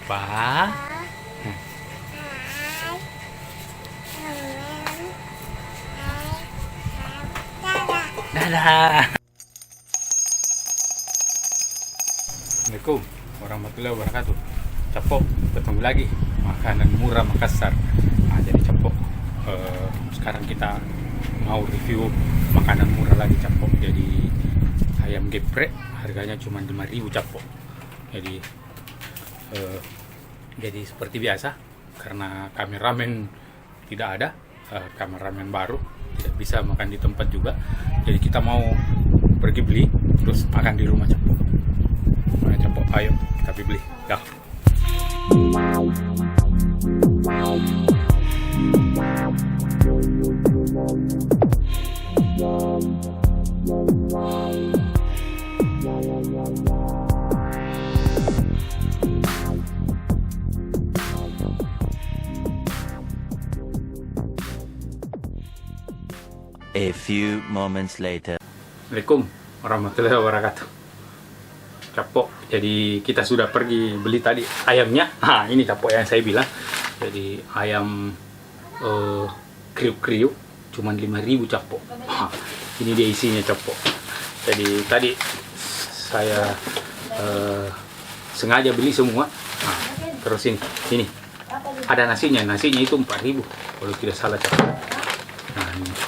Pa. Dadah. Assalamualaikum warahmatullahi wabarakatuh. Capok, ketemu lagi makanan murah Makassar. Jadi Capok, sekarang kita mau review makanan murah lagi Capok. Jadi ayam geprek harganya cuma 5.000 Capok. Jadi seperti biasa, karena kameramen tidak ada, kameramen baru tidak bisa makan di tempat juga. Jadi kita mau pergi beli terus makan di rumah Capok. Mana Capok? Ayo kita beli. Ya. A few moments later. Assalamualaikum warahmatullahi wabarakatuh. Capok, jadi kita sudah pergi beli tadi ayamnya. Ini Capok yang saya bilang. Jadi ayam kriuk-kriuk cuman 5.000 Capok. Ini dia isinya Capok. Jadi tadi saya sengaja beli semua. Terus ini ada nasinya itu 4.000 kalau tidak salah Capok. Ini.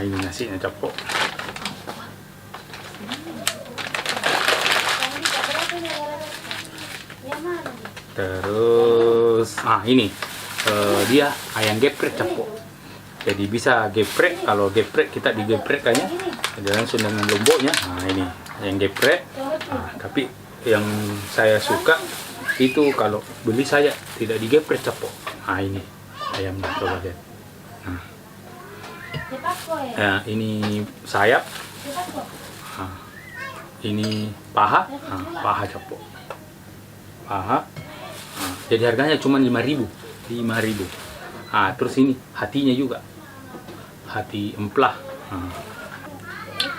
Ini nasinya Capok. Terus ini dia ayam geprek Capok. Jadi bisa geprek, kalau geprek kita digeprek kayaknya langsung dengan lomboknya. Ini ayam geprek. Tapi yang saya suka itu kalau beli saya tidak digeprek Capok. Ini ayamnya, coba lihat. Ini sayap, ini paha, paha Capok, paha. Jadi harganya cuma 5.000. Terus ini hatinya juga, hati emplah.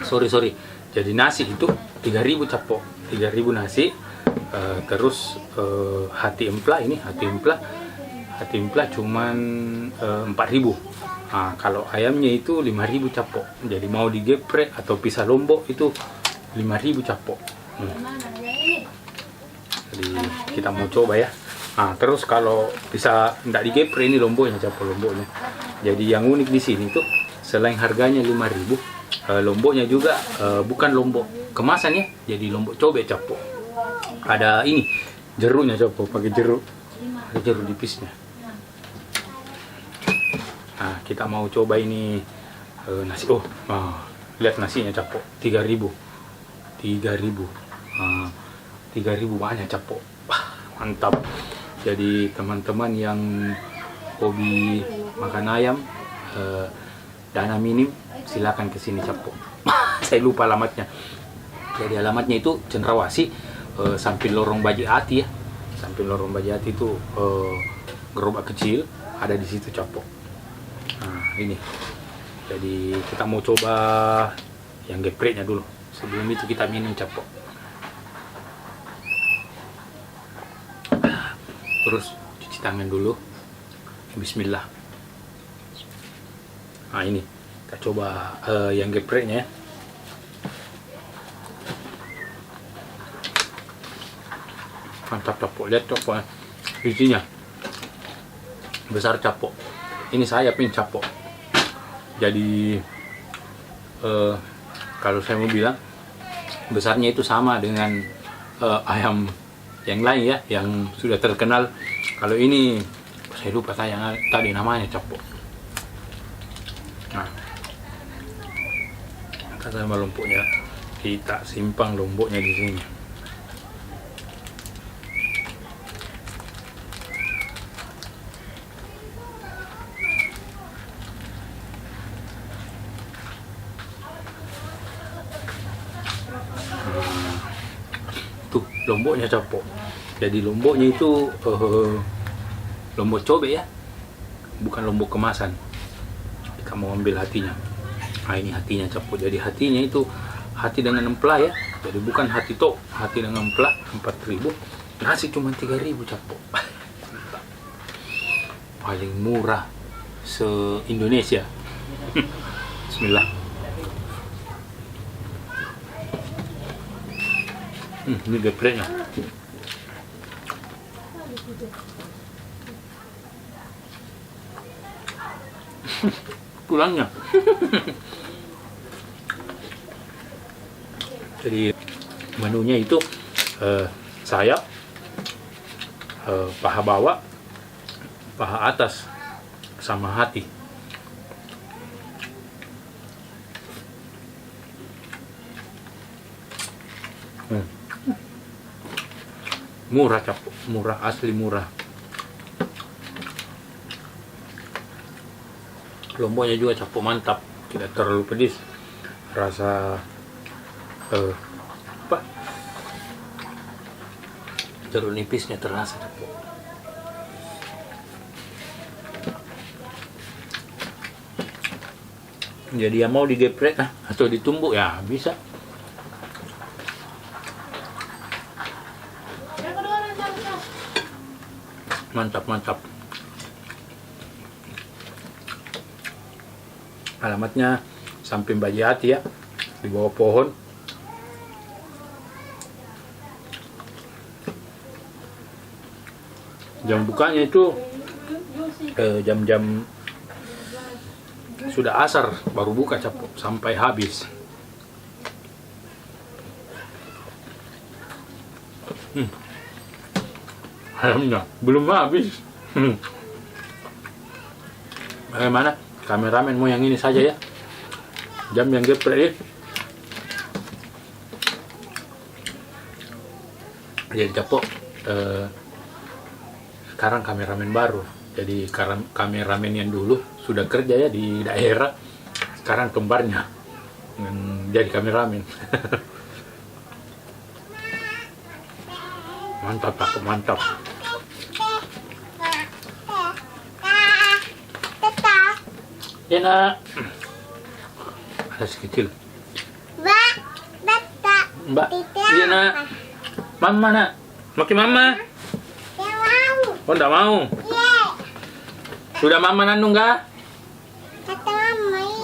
Sorry. Jadi nasi itu 3.000 Capok, 3.000 nasi. Terus hati emplah cuman 4.000. Kalau ayamnya itu 5.000 Capok. Jadi mau digeprek atau pisah lombok itu 5.000 Capok. Jadi kita mau coba ya. Terus kalau bisa tidak digeprek, ini lomboknya Capok, lomboknya. Jadi yang unik di sini tuh selain harganya 5.000, lomboknya juga bukan lombok kemasan ya. Jadi lombok cobek Capok. Ada ini jeruknya Capok, pakai jeruk. Ada jeruk nipisnya. Kita mau coba ini nasi. Lihat nasinya Capok, 3.000. 3.000 banyak Capok. Mantap. Jadi teman-teman yang hobi makan ayam, dana minim, silakan ke sini Capok. Saya lupa alamatnya. Jadi alamatnya itu Cendrawasih, samping lorong Baji Ati ya. Samping lorong Baji Ati itu gerobak kecil ada di situ Capok. Ini. Jadi kita mau coba yang gepreknya dulu. Sebelum itu kita minum Capok. Terus cuci tangan dulu. Bismillah. Ini kita coba yang gepreknya ya. Mantap Capok, lihat Capok isinya besar Capok. Ini sayapnya Capok. Jadi kalau saya mau bilang besarnya itu sama dengan ayam yang lain ya, yang sudah terkenal. Kalau ini saya lupa tadi namanya Capok. Kita sama lomboknya, kita simpang lomboknya di sini. Lomboknya Capok. Jadi lomboknya itu lombok cobek ya, bukan lombok kemasan. Kita mau ambil hatinya. Ini hatinya Capok. Jadi hatinya itu hati dengan emplah ya. Jadi bukan hati tok, hati dengan emplah 4.000. Nasi cuma 3.000 capok. Paling murah se-Indonesia. Bismillah. Ini gepreknya. Tulangnya. Jadi menunya itu sayap, paha bawah, paha atas, sama hati. Murah capok, murah, asli murah. Lomboknya juga capok mantap, tidak terlalu pedis. Rasa jeruk nipisnya terasa capok. Jadi yang mau digeprek atau ditumbuk ya bisa. Mantap. Alamatnya samping Bajihati ya, di bawah pohon. Jam bukanya itu jam-jam sudah asar baru buka capok sampai habis. Ayamnya belum habis. Bagaimana? Kameramen mau yang ini saja ya. Jam yang geprek ya. Jadi capok. Sekarang kameramen baru. Jadi kameramen yang dulu sudah kerja ya di daerah. Sekarang kembarnya jadi kameramen. Mantap, capok, mantap. Ya nak, ada si kecil. Mbak, iya nak. Mama nak, makin mama. Oh enggak mau. Sudah mama nandung enggak?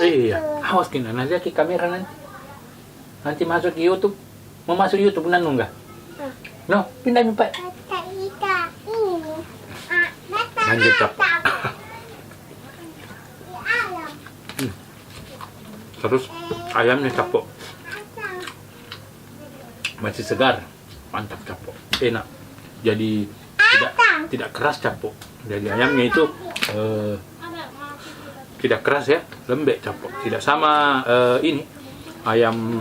Iya, awas kena nanti ke kamera nanti. Nanti masuk ke YouTube. Mau masuk YouTube nandung enggak? No, pindah Pak. Lanjut capok. Terus ayamnya capok, masih segar, mantap capok, enak. Jadi tidak keras capok. Jadi ayamnya itu tidak keras ya, lembek capok. Tidak sama ini ayam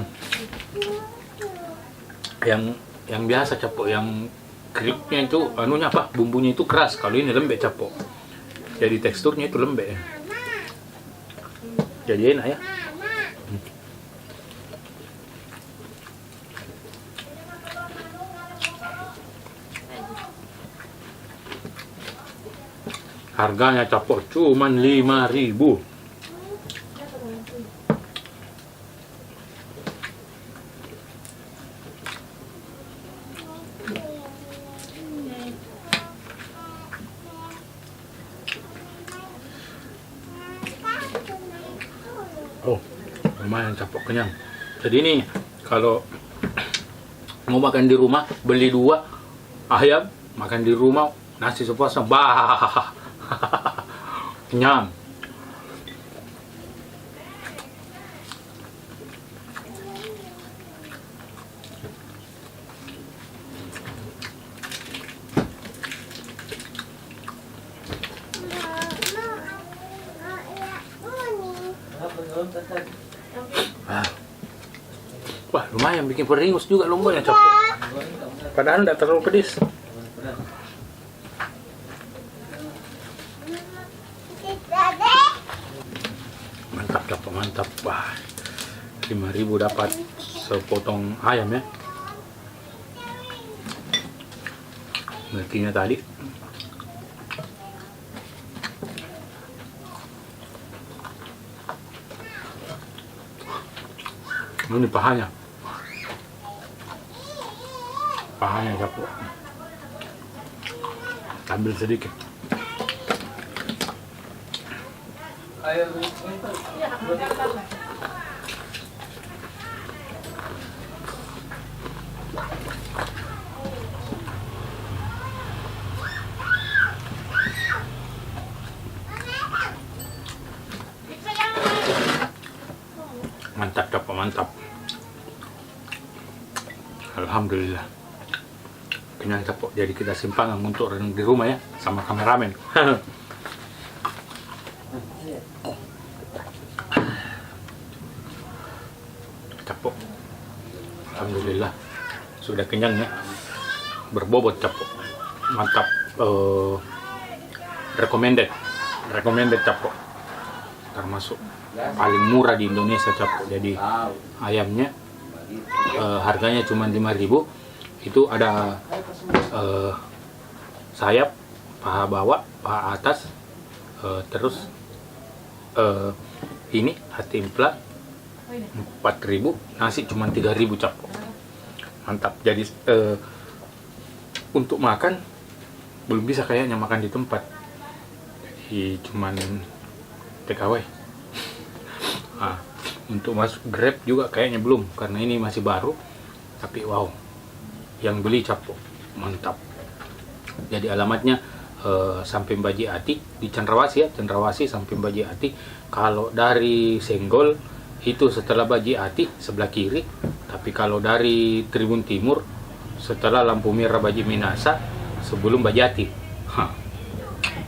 yang biasa capok, yang keripnya itu anunya apa? Bumbunya itu keras. Kalau ini lembek capok. Jadi teksturnya itu lembek. Jadi enak ya. Harganya capok cuman 5.000. Oh, lumayan capok, kenyang. Jadi ini kalau mau makan di rumah, beli 2 ayam, makan di rumah, nasi sepuasnya, kenyang. Wah, lumayan bikin peringus juga lomboknya capok. Padahal tidak terlalu pedis. Mantap capok, mantap. Wah, 5.000 dapat sepotong ayam ya. Mekinya tadi. Ini pahanya. Pahanya capo. Ambil sedikit. Mantap capo, mantap. Alhamdulillah. Kenyang capo. Jadi kita simpangan untuk renang di rumah ya, sama kameramen. Capo. Alhamdulillah. Sudah kenyang ya. Berbobot capo. Mantap. Recommended capo. Termasuk paling murah di Indonesia capo. Jadi ayamnya harganya cuma 5.000. Itu ada sayap, paha bawah, paha atas, terus ini hati impla 4.000, nasi cuma 3.000 capo. Mantap. Jadi untuk makan belum bisa kayaknya makan di tempat, jadi cuman take away. Untuk masuk Grab juga kayaknya belum, karena ini masih baru. Tapi wow, yang beli capo, mantap. Jadi alamatnya Samping Baji Ati di Cendrawasih ya, Cendrawasih Samping Baji Ati. Kalau dari Senggol itu setelah Baji Ati sebelah kiri, tapi kalau dari Tribun Timur setelah lampu merah Baji Minasa sebelum Baji Ati.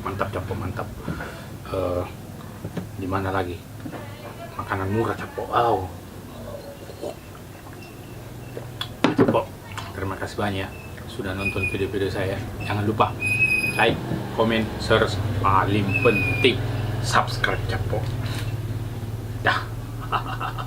Mantap capo, mantap. Di mana lagi? Makanan murah capo. Wow. Capo. Terima kasih banyak sudah nonton video-video saya. Jangan lupa like, comment, share, paling penting subscribe capo. Dah.